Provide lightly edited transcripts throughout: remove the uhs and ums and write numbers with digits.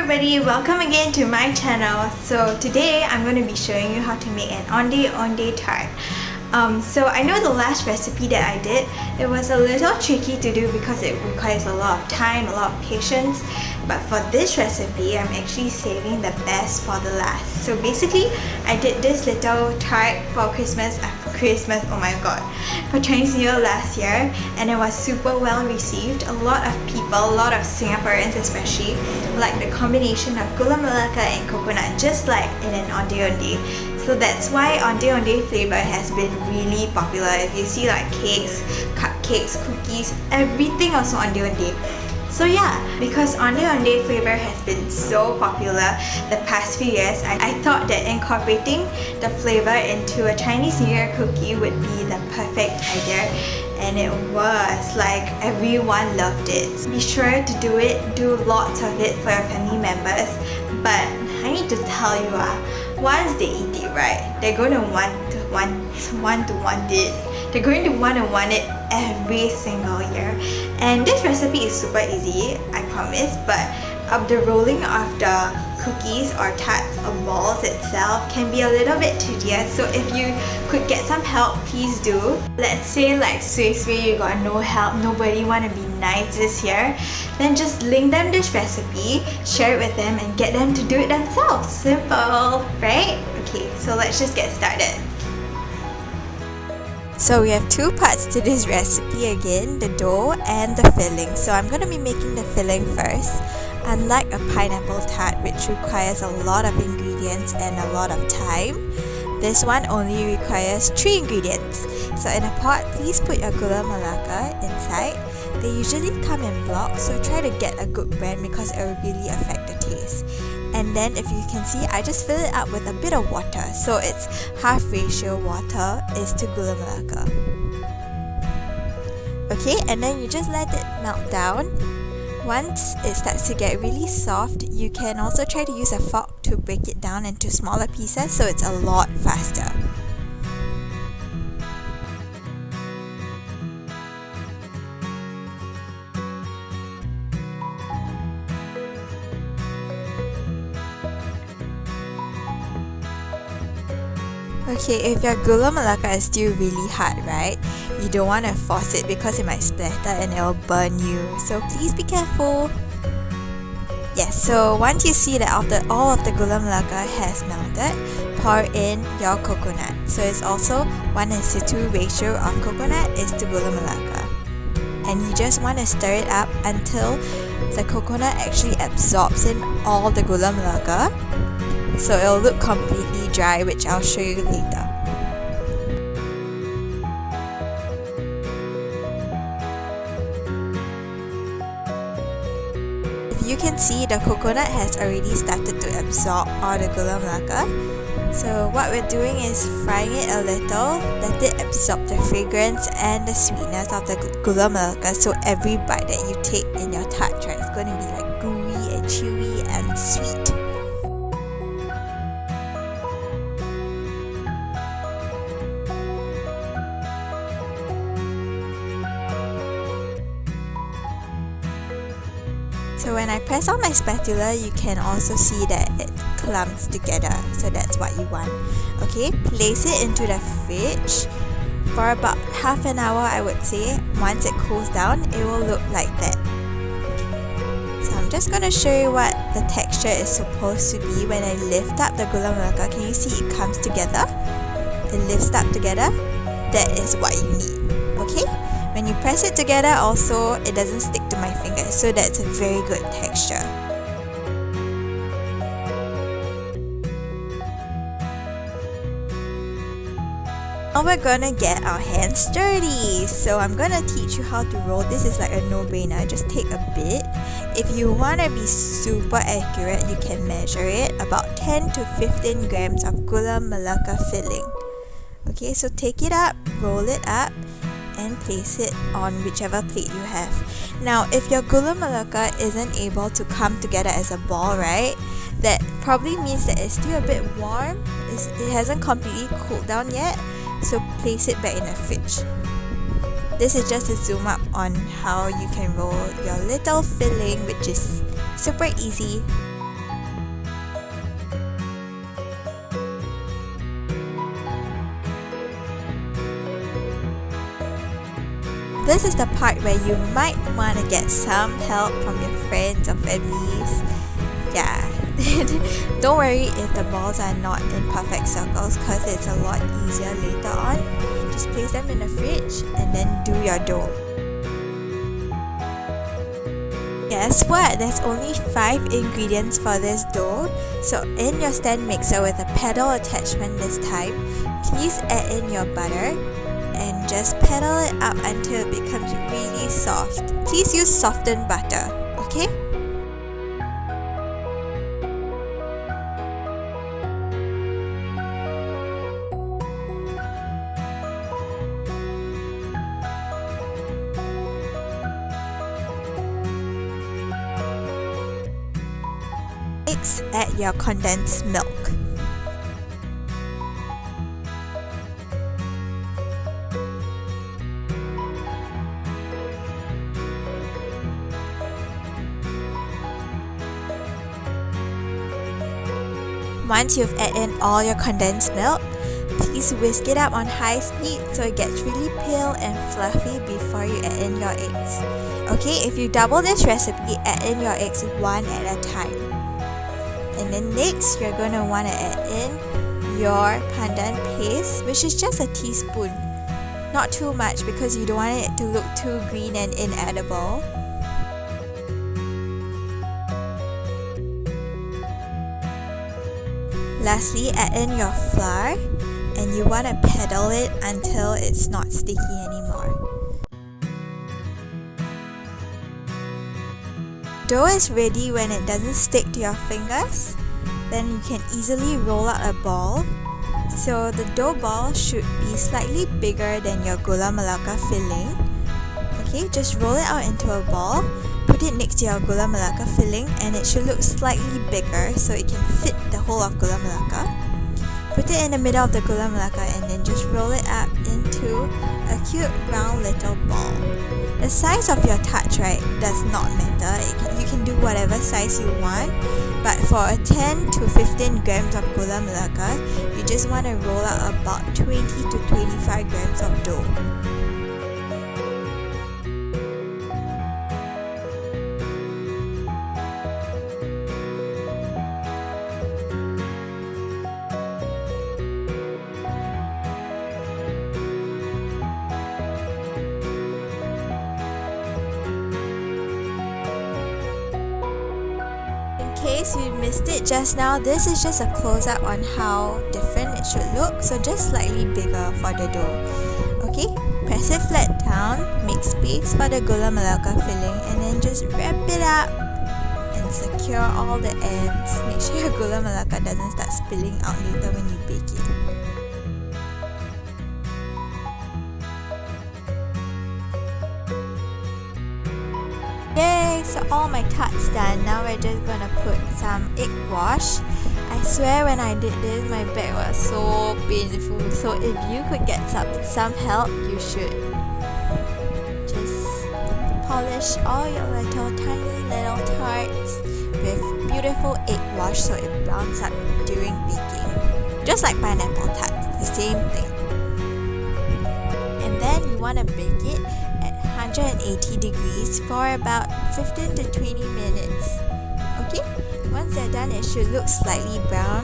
everybody, welcome again to my channel. So today I'm going to be showing you how to make an Ondeh Ondeh tart. So I know the last recipe that I did, it was a little tricky to do because it requires a lot of time, a lot of patience. But for this recipe, I'm actually saving the best for the last. So basically, I did this little tart for Christmas, oh my god, for Chinese New Year last year, and it was super well received. A lot of people, a lot of Singaporeans especially, like the combination of gula melaka and coconut, just like in an Ondeh Ondeh. So that's why Ondeh Ondeh flavor has been really popular. If you see like cakes, cupcakes, cookies, everything also Ondeh Ondeh. So yeah, because Ondeh Ondeh flavor has been so popular the past few years, I thought that incorporating the flavor into a Chinese New Year cookie would be the perfect idea. And it was, like, everyone loved it. Be sure to do lots of it for your family members. But I need to tell you, once they eat it, right, they're going to want it. They're going to want it every single year. And this recipe is super easy, I promise, but the rolling of the cookies or tarts or balls itself can be a little bit tedious. So if you could get some help, please do. Let's say like Sui you got no help, nobody want to be nice this year, then just link them this recipe, share it with them, and get them to do it themselves. Simple, right? Okay, so let's just get started. So we have two parts to this recipe again, the dough and the filling. So I'm going to be making the filling first. Unlike a pineapple tart, which requires a lot of ingredients and a lot of time, this one only requires 3 ingredients. So in a pot, please put your gula melaka inside. They usually come in blocks, so try to get a good brand because it will really affect the taste. And then if you can see, I just fill it up with a bit of water. So it's half ratio water is to gula melaka. Okay, and then you just let it melt down. Once it starts to get really soft, you can also try to use a fork to break it down into smaller pieces so it's a lot faster. Okay, if your gula melaka is still really hard, right, you don't want to force it because it might splatter and it will burn you. So please be careful. Yes, so once you see that after all of the gula melaka has melted, pour in your coconut. So it's also 1:2 ratio of coconut is to gula melaka. And you just want to stir it up until the coconut actually absorbs in all the gula melaka. So it'll look completely dry, which I'll show you later. If you can see, the coconut has already started to absorb all the gula melaka. So what we're doing is frying it a little, let it absorb the fragrance and the sweetness of the gula melaka. So every bite that you take in your tart, right, it's going to be like gooey and chewy and sweet. So when I press on my spatula, you can also see that it clumps together. So that's what you want. Okay, place it into the fridge for about half an hour, I would say. Once it cools down, it will look like that. So I'm just going to show you what the texture is supposed to be when I lift up the gula melaka. Can you see it comes together? It lifts up together. That is what you need. Okay? When you press it together also, it doesn't stick to my fingers, so that's a very good texture. Now we're gonna get our hands dirty. So I'm gonna teach you how to roll. This is like a no-brainer, just take a bit. If you wanna be super accurate, you can measure it, about 10 to 15 grams of gula melaka filling. Okay, so take it up, roll it up, and place it on whichever plate you have. Now, if your gula melaka isn't able to come together as a ball, right, that probably means that it's still a bit warm. It hasn't completely cooled down yet, so place it back in the fridge. This is just a zoom up on how you can roll your little filling, which is super easy. this is the part where you might want to get some help from your friends or families. Yeah, don't worry if the balls are not in perfect circles, because it's a lot easier later on. Just place them in the fridge and then do your dough. Guess what? There's only 5 ingredients for this dough. So in your stand mixer with a pedal attachment this time, please add in your butter and just pedal it up until it becomes really soft. Please use softened butter, okay? Next, add your condensed milk. Once you've added in all your condensed milk, please whisk it up on high speed so it gets really pale and fluffy before you add in your eggs. Okay, if you double this recipe, add in your eggs one at a time. And then next, you're going to want to add in your pandan paste, which is just a teaspoon. Not too much because you don't want it to look too green and inedible. Lastly, add in your flour and you want to pedal it until it's not sticky anymore. Dough is ready when it doesn't stick to your fingers. Then you can easily roll out a ball. So the dough ball should be slightly bigger than your gula melaka filling. Okay, just roll it out into a ball. Put it next to your gula melaka filling and it should look slightly bigger so it can fit the whole of gula melaka. Put it in the middle of the gula melaka and then just roll it up into a cute round little ball. The size of your tarts, right, does not matter. You can do whatever size you want, but for a 10 to 15 grams of gula melaka, you just want to roll out about 20 to 25 grams of dough. In case you missed it just now, this is just a close-up on how different it should look, so just slightly bigger for the dough. Okay, press it flat down, make space for the gula melaka filling and then just wrap it up and secure all the ends. Make sure your gula melaka doesn't start spilling out later when you bake it. Yay! So all my tarts done. Now we're just gonna put some egg wash. I swear when I did this, my back was so painful. So if you could get some help, you should. Just polish all your tiny little tarts with beautiful egg wash so it browns up during baking. Just like pineapple tarts, the same thing. And then you wanna bake it 180 degrees for about 15 to 20 minutes. Okay, once they're done, it should look slightly brown,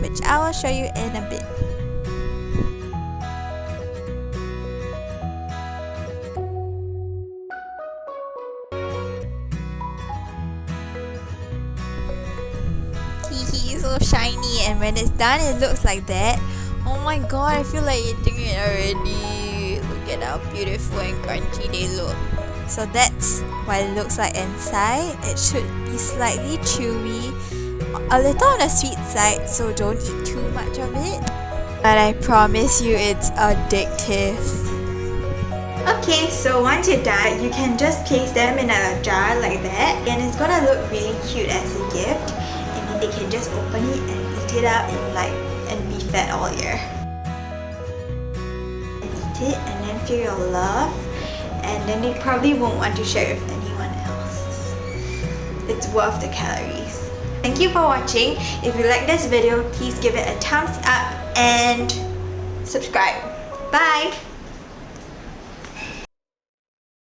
which I will show you in a bit. Hehe, so shiny, and when it's done, it looks like that. Oh my god, I feel like eating it already. Look at how beautiful and crunchy they look. So that's what it looks like inside. It should be slightly chewy, a little on the sweet side, so don't eat too much of it. But I promise you it's addictive. Okay, so once you're done, you can just place them in a jar like that, and it's gonna look really cute as a gift. And then they can just open it and eat it up and be fed all year. Eat it and then feel your love, and then they probably won't want to share with anyone else. It's worth the calories. Thank you for watching. If you like this video, please give it a thumbs up and subscribe. Bye!